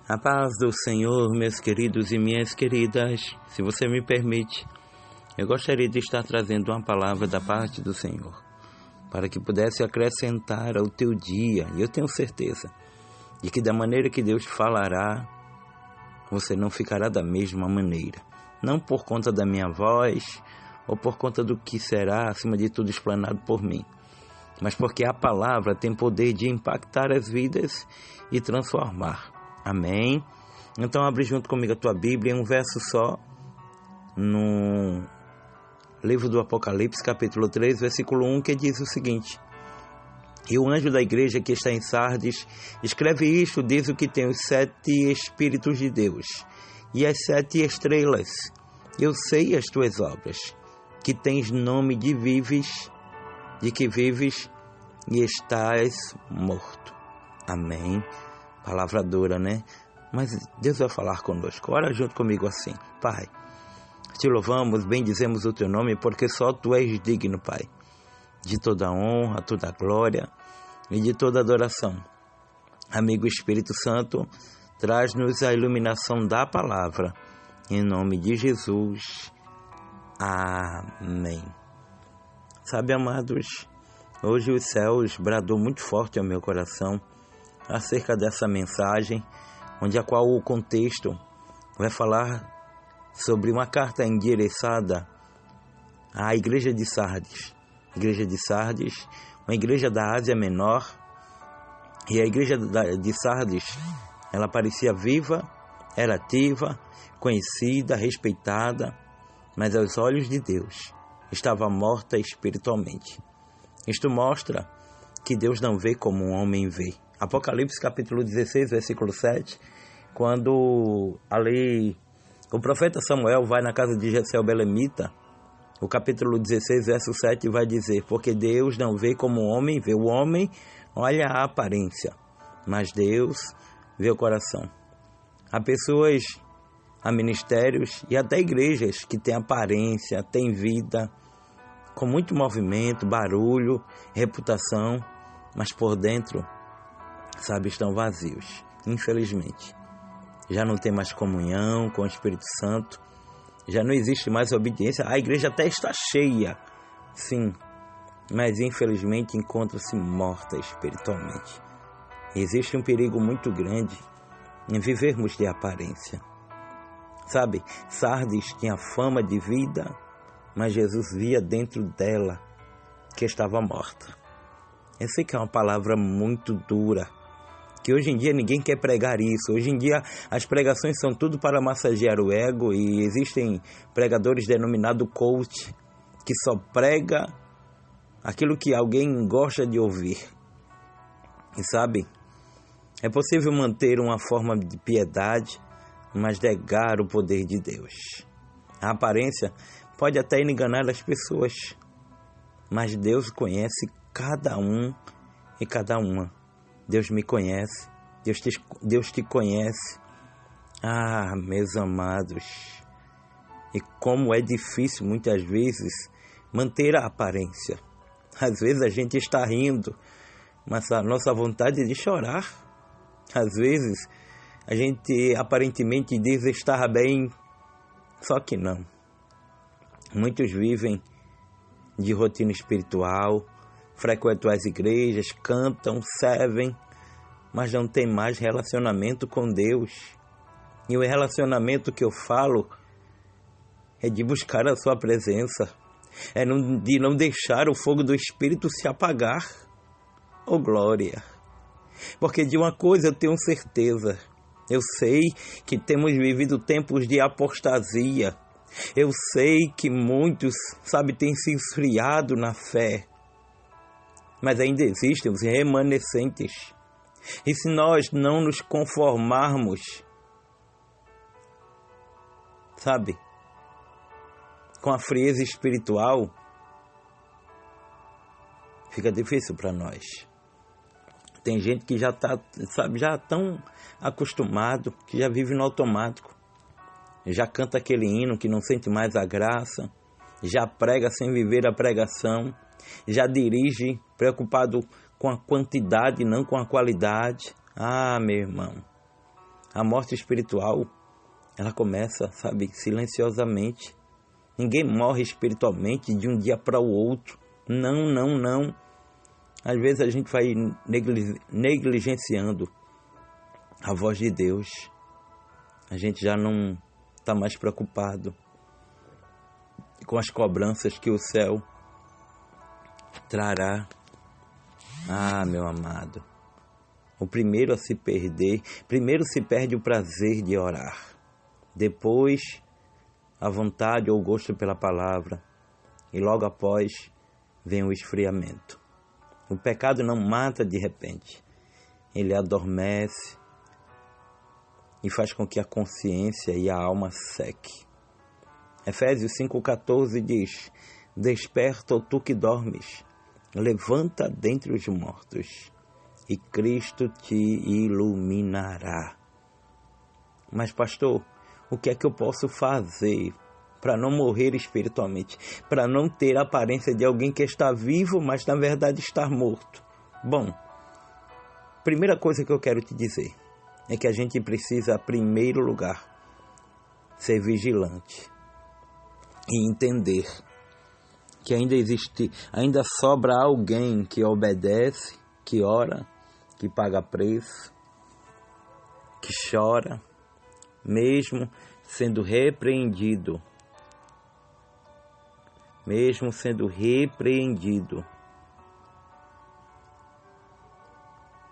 A paz do Senhor, meus queridos e minhas queridas, se você me permite, eu gostaria de estar trazendo uma palavra da parte do Senhor, para que pudesse acrescentar ao teu dia, e eu tenho certeza de que da maneira que Deus falará, você não ficará da mesma maneira, não por conta da minha voz, ou por conta do que será, acima de tudo, explanado por mim, mas porque a palavra tem poder de impactar as vidas e transformar. Amém? Então abre junto comigo a tua Bíblia em um verso só, no livro do Apocalipse, capítulo 3, versículo 1, que diz o seguinte: E o anjo da igreja que está em Sardes escreve isto, diz o que tem os 7 Espíritos de Deus e as 7 estrelas. Eu sei as tuas obras, que tens nome de que vives e estás morto. Amém? Palavra dura, né? Mas Deus vai falar conosco. Ora junto comigo assim: Pai, te louvamos, bendizemos o teu nome, porque só tu és digno, Pai, de toda honra, toda glória e de toda adoração. Amigo Espírito Santo, traz-nos a iluminação da palavra, em nome de Jesus. Amém. Sabe, amados, hoje os céus bradou muito forte ao meu coração acerca dessa mensagem, onde a qual o contexto vai falar sobre uma carta endereçada à igreja de Sardes. Igreja de Sardes, uma igreja da Ásia Menor, e a igreja de Sardes, ela parecia viva, era ativa, conhecida, respeitada, mas aos olhos de Deus estava morta espiritualmente. Isto mostra que Deus não vê como um homem vê. Apocalipse capítulo 16, versículo 7, quando ali o profeta Samuel vai na casa de Jessé belemita, o capítulo 16, verso 7 vai dizer: Porque Deus não vê como o homem vê. O homem olha a aparência, mas Deus vê o coração. Há pessoas, há ministérios e até igrejas que têm aparência, têm vida, com muito movimento, barulho, reputação, mas por dentro, sabe, estão vazios, infelizmente. Já não tem mais comunhão com o Espírito Santo, já não existe mais obediência. A igreja até está cheia, sim, mas infelizmente encontra-se morta espiritualmente. Existe um perigo muito grande em vivermos de aparência. Sabe, Sardes tinha fama de vida, mas Jesus via dentro dela que estava morta. Eu sei que é uma palavra muito dura, que hoje em dia ninguém quer pregar isso. Hoje em dia as pregações são tudo para massagear o ego, e existem pregadores denominados coach, que só prega aquilo que alguém gosta de ouvir. E sabe, é possível manter uma forma de piedade, mas negar o poder de Deus. A aparência pode até enganar as pessoas, mas Deus conhece cada um e cada uma. Deus me conhece, Deus te conhece. Ah, meus amados, e como é difícil muitas vezes manter a aparência. Às vezes a gente está rindo, mas a nossa vontade é de chorar. Às vezes a gente aparentemente diz estar bem, só que não. Muitos vivem de rotina espiritual, frequentam as igrejas, cantam, servem, mas não tem mais relacionamento com Deus. E o relacionamento que eu falo é de buscar a sua presença, de não deixar o fogo do Espírito se apagar. Oh, glória! Porque de uma coisa eu tenho certeza, eu sei que temos vivido tempos de apostasia. Eu sei que muitos, têm se esfriado na fé, mas ainda existem os remanescentes. E se nós não nos conformarmos, com a frieza espiritual, fica difícil para nós. Tem gente que já está, já tão acostumado, que já vive no automático. Já canta aquele hino que não sente mais a graça, já prega sem viver a pregação, já dirige preocupado com a quantidade, não com a qualidade. Ah, meu irmão, A morte espiritual, ela começa, sabe, silenciosamente. Ninguém morre espiritualmente de um dia para o outro. Não, não, não. Às vezes a gente vai negligenciando a voz de Deus. A gente já não está mais preocupado com as cobranças que o céu trará. Ah, meu amado, o primeiro a se perder, primeiro se perde o prazer de orar, depois a vontade ou o gosto pela palavra, e logo após vem o esfriamento. O pecado não mata de repente, ele adormece e faz com que a consciência e a alma seque. Efésios 5,14 diz: desperta, ó tu que dormes, levanta dentre os mortos, e Cristo te iluminará. Mas pastor, o que é que eu posso fazer para não morrer espiritualmente? Para não ter a aparência de alguém que está vivo, mas na verdade está morto? Bom, primeira coisa que eu quero te dizer é que a gente precisa, em primeiro lugar, ser vigilante e entender que ainda sobra alguém que obedece, que ora, que paga preço, que chora, mesmo sendo repreendido. Mesmo sendo repreendido.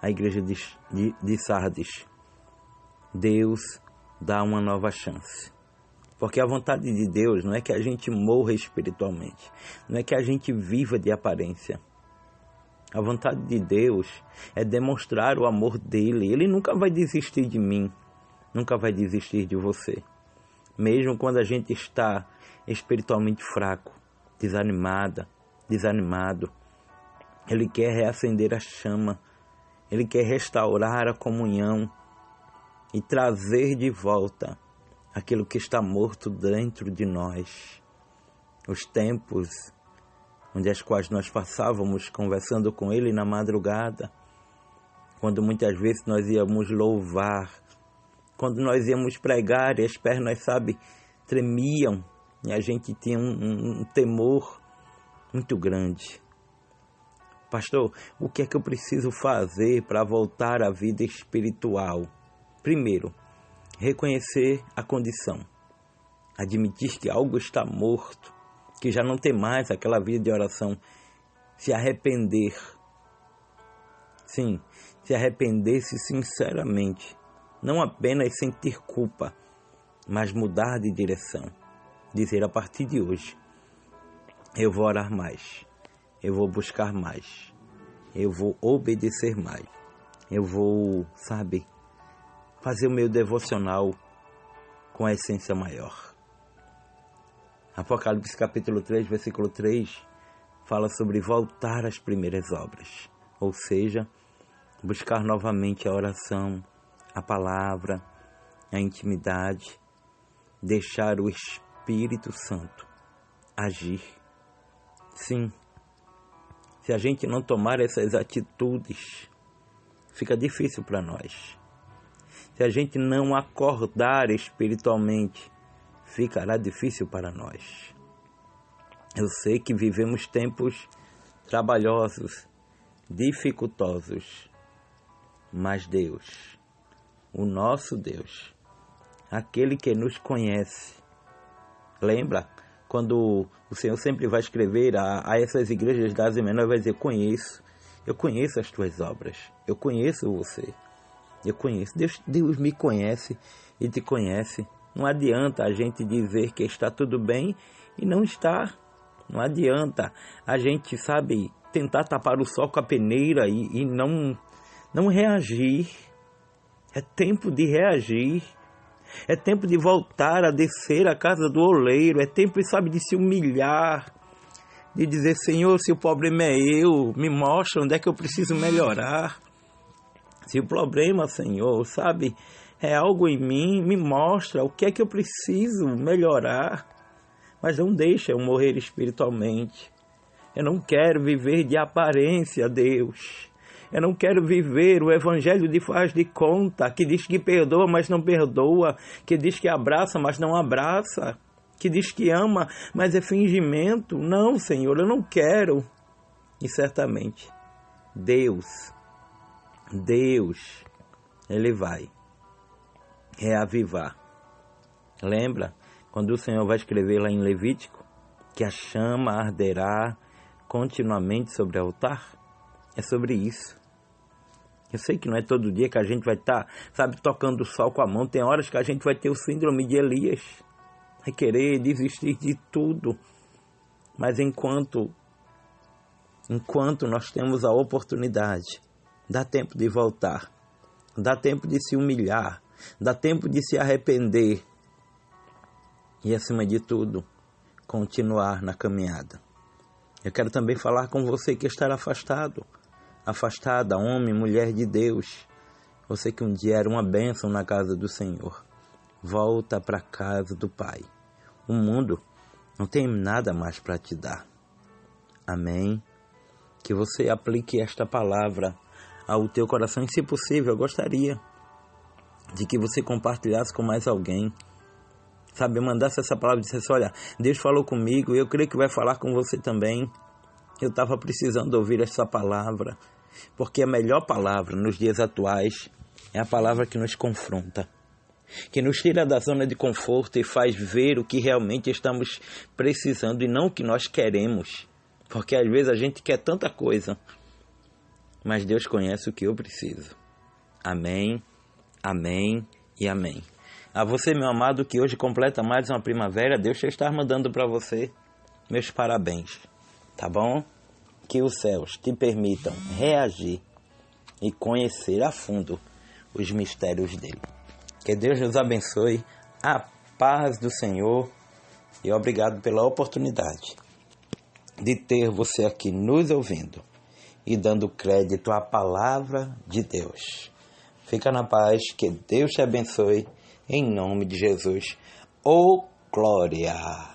A igreja de Sardes, Deus dá uma nova chance. Porque a vontade de Deus não é que a gente morra espiritualmente, não é que a gente viva de aparência. A vontade de Deus é demonstrar o amor dele. Ele nunca vai desistir de mim, nunca vai desistir de você. Mesmo quando a gente está espiritualmente fraco, desanimado, Ele quer reacender a chama, Ele quer restaurar a comunhão e trazer de volta aquilo que está morto dentro de nós. Os tempos onde as quais nós passávamos conversando com Ele na madrugada, quando muitas vezes nós íamos louvar, quando nós íamos pregar e as pernas, tremiam, e a gente tinha um temor muito grande. Pastor, o que é que eu preciso fazer para voltar à vida espiritual? Primeiro, reconhecer a condição. Admitir que algo está morto, que já não tem mais aquela vida de oração. Se arrepender. Sim, se arrepender-se sinceramente. Não apenas sentir culpa, mas mudar de direção. Dizer, a partir de hoje, eu vou orar mais, eu vou buscar mais, eu vou obedecer mais, eu vou, fazer o meu devocional com a essência maior. Apocalipse capítulo 3, versículo 3, fala sobre voltar às primeiras obras, ou seja, buscar novamente a oração, a palavra, a intimidade, deixar o Espírito Santo agir. Sim, se a gente não tomar essas atitudes, fica difícil para nós. Se a gente não acordar espiritualmente, ficará difícil para nós. Eu sei que vivemos tempos trabalhosos, dificultosos, mas Deus, o nosso Deus, aquele que nos conhece, lembra quando o Senhor sempre vai escrever a essas igrejas da Ásia Menor, vai dizer, eu conheço as tuas obras, eu conheço você, eu conheço, Deus me conhece e te conhece. Não adianta a gente dizer que está tudo bem e não está. Não adianta a gente, tentar tapar o sol com a peneira e não reagir. É tempo de reagir. É tempo de voltar a descer à casa do oleiro. É tempo, de se humilhar. De dizer, Senhor, se o problema é eu, me mostra onde é que eu preciso melhorar. Se o problema, Senhor, é algo em mim, me mostra o que é que eu preciso melhorar. Mas não deixa eu morrer espiritualmente. Eu não quero viver de aparência, Deus. Eu não quero viver o evangelho de faz de conta, que diz que perdoa, mas não perdoa, que diz que abraça, mas não abraça, que diz que ama, mas é fingimento. Não, Senhor, eu não quero. E certamente, Deus, Ele vai reavivar. Lembra quando o Senhor vai escrever lá em Levítico que a chama arderá continuamente sobre o altar? É sobre isso. Eu sei que não é todo dia que a gente vai estar, tocando o sol com a mão. Tem horas que a gente vai ter o síndrome de Elias, vai querer desistir de tudo. Mas enquanto nós temos a oportunidade, dá tempo de voltar, dá tempo de se humilhar, dá tempo de se arrepender e, acima de tudo, continuar na caminhada. Eu quero também falar com você que está afastada, homem, mulher de Deus. Você que um dia era uma bênção na casa do Senhor. Volta para a casa do Pai. O mundo não tem nada mais para te dar. Amém? Que você aplique esta palavra ao teu coração. E, se possível, eu gostaria de que você compartilhasse com mais alguém. Mandasse essa palavra e dissesse: olha, Deus falou comigo e eu creio que vai falar com você também. Eu estava precisando ouvir essa palavra, porque a melhor palavra nos dias atuais é a palavra que nos confronta, que nos tira da zona de conforto e faz ver o que realmente estamos precisando e não o que nós queremos, porque às vezes a gente quer tanta coisa, mas Deus conhece o que eu preciso. Amém, amém e amém. A você, meu amado, que hoje completa mais uma primavera, Deus já está mandando para você meus parabéns, tá bom? Que os céus te permitam reagir e conhecer a fundo os mistérios dele. Que Deus nos abençoe, a paz do Senhor, e obrigado pela oportunidade de ter você aqui nos ouvindo e dando crédito à palavra de Deus. Fica na paz, que Deus te abençoe. Em nome de Jesus. Glória!